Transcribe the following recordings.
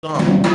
Böyle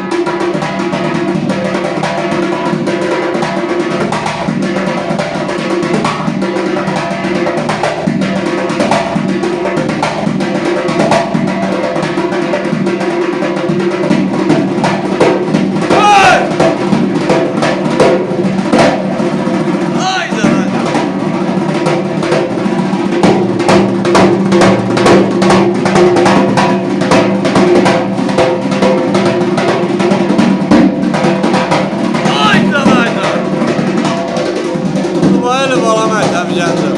bağlamayı tabii canım.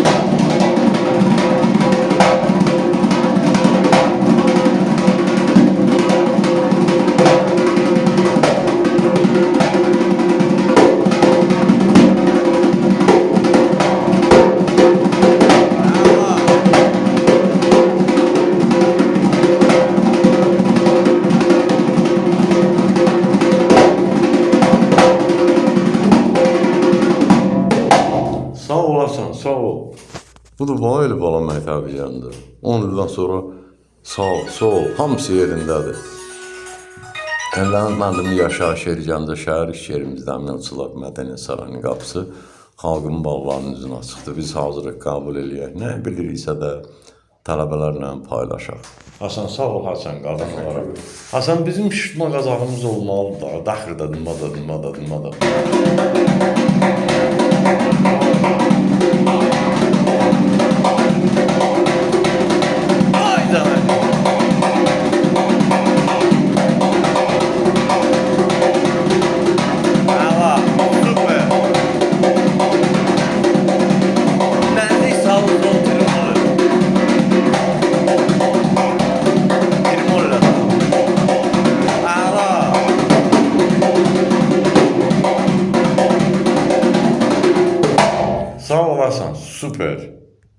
Sağ olasın, sağ ol. Bu da böyle bağlamayı tabii canım. 10 yıldan sonra sağ ol, sağ ol. Hamısı yerindədir. Mənim yaşayış yericəndə şəhər iş yerimizdə Əməkçilər Mədəniyyət Sarayının qapısı xalqın bağlarının üzünə açıqdır. Biz hazırıq qəbul eləyək. Nə biliriksə də tələbələrlə paylaşaq. Hasan sağ ol Hasan qadın olaraq. Hasan bizim şişma qazağımız olmalı da. Daxırda dımada. Sağ olasın, süper.